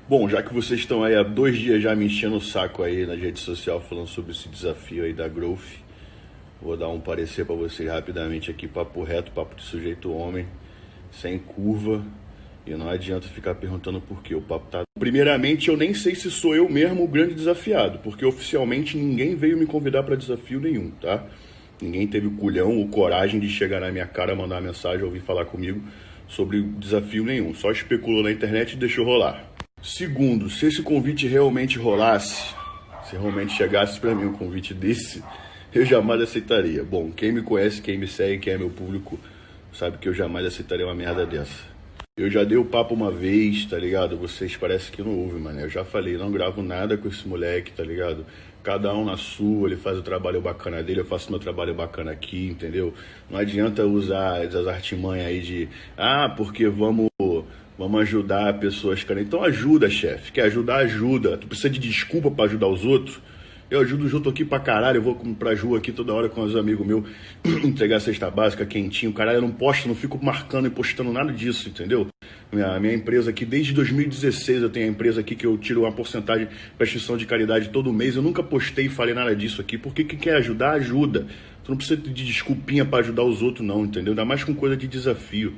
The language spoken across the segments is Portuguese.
Bom, já que vocês estão aí há 2 dias já me enchendo o saco aí nas redes sociais falando sobre esse desafio aí da Growth, vou dar um parecer pra vocês rapidamente aqui, papo reto, papo de sujeito homem, sem curva, e não adianta ficar perguntando por quê, o papo tá... Primeiramente, eu nem sei se sou eu mesmo o grande desafiado, porque oficialmente ninguém veio me convidar pra desafio nenhum, tá? Ninguém teve o culhão ou coragem de chegar na minha cara, mandar uma mensagem ou vir falar comigo sobre desafio nenhum, só especulou na internet e deixou rolar. Segundo, se esse convite realmente rolasse, se realmente chegasse pra mim um convite desse, eu jamais aceitaria. Bom, quem me conhece, quem me segue, quem é meu público, sabe que eu jamais aceitaria uma merda dessa. Eu já dei o papo uma vez, tá ligado? Vocês parecem que não ouvem, mano. Eu já falei, não gravo nada com esse moleque, tá ligado? Cada um na sua, ele faz o trabalho bacana dele, eu faço meu trabalho bacana aqui, entendeu? Não adianta usar essas artimanhas aí de, porque vamos ajudar pessoas carentes. Então ajuda, chefe. Quer ajudar, ajuda. Tu precisa de desculpa pra ajudar os outros? Eu ajudo os outros aqui pra caralho. Eu vou pra rua aqui toda hora com os amigos meus entregar cesta básica, quentinho. Caralho, eu não posto, não fico marcando e postando nada disso, entendeu? Minha empresa aqui, desde 2016 eu tenho a empresa aqui que eu tiro uma porcentagem para instituição de caridade todo mês. Eu nunca postei e falei nada disso aqui. Porque quem quer ajudar, ajuda. Tu não precisa de desculpinha pra ajudar os outros não, entendeu? Ainda mais com coisa de desafio.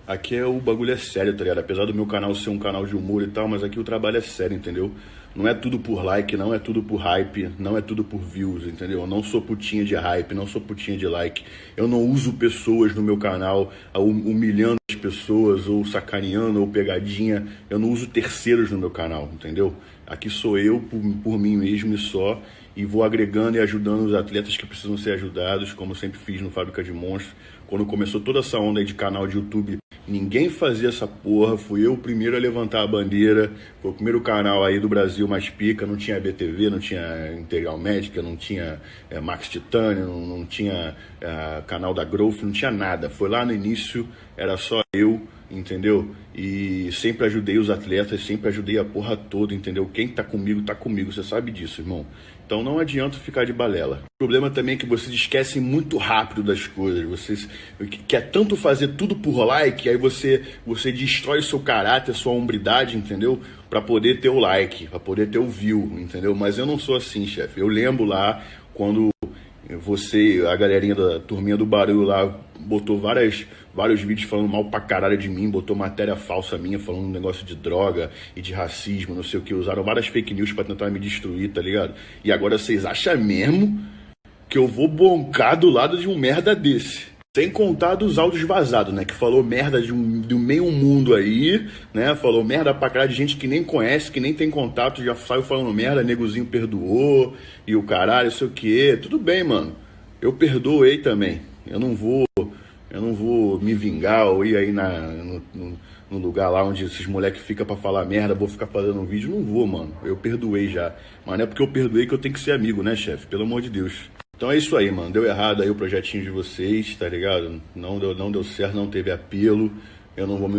Aqui o bagulho é sério, tá ligado? Apesar do meu canal ser um canal de humor e tal, mas aqui o trabalho é sério, entendeu? Não é tudo por like, não é tudo por hype, não é tudo por views, entendeu? Eu não sou putinha de hype, não sou putinha de like. Eu não uso pessoas no meu canal humilhando as pessoas, ou sacaneando, ou pegadinha. Eu não uso terceiros no meu canal, entendeu? Aqui sou eu por mim mesmo e só. E vou agregando e ajudando os atletas que precisam ser ajudados, como eu sempre fiz no Fábrica de Monstros. Quando começou toda essa onda aí de canal de YouTube, ninguém fazia essa porra, fui eu o primeiro a levantar a bandeira, foi o primeiro canal aí do Brasil mais pica, não tinha BTV, não tinha Integral Médica, não tinha Max Titânio, não tinha canal da Growth, não tinha nada. Foi lá no início, era só eu, entendeu? E sempre ajudei os atletas, sempre ajudei a porra toda, entendeu? Quem tá comigo, você sabe disso, irmão. Então não adianta ficar de balela. O problema também é que vocês esquecem muito rápido das coisas. Vocês quer tanto fazer tudo por like, aí você destrói o seu caráter, a sua hombridade, entendeu? Pra poder ter o like, pra poder ter o view, entendeu? Mas eu não sou assim, chefe. Eu lembro lá quando a galerinha da turminha do barulho lá botou vários vídeos falando mal pra caralho de mim, botou matéria falsa minha falando um negócio de droga e de racismo, não sei o que, usaram várias fake news pra tentar me destruir, tá ligado? E agora vocês acham mesmo que eu vou boncar do lado de um merda desse? Sem contar dos áudios vazados, né? Que falou merda de um meio mundo aí, né? Falou merda pra caralho de gente que nem conhece, que nem tem contato, já saiu falando merda, negozinho perdoou e o caralho, sei o que. Tudo bem, mano. Eu perdoei também. Eu não vou me vingar ou ir aí no lugar lá onde esses moleques ficam pra falar merda, vou ficar fazendo um vídeo. Não vou, mano. Eu perdoei já. Mas não é porque eu perdoei que eu tenho que ser amigo, né, chefe? Pelo amor de Deus. Então é isso aí, mano. Deu errado aí o projetinho de vocês, tá ligado? Não deu certo, não teve apelo. Eu não vou me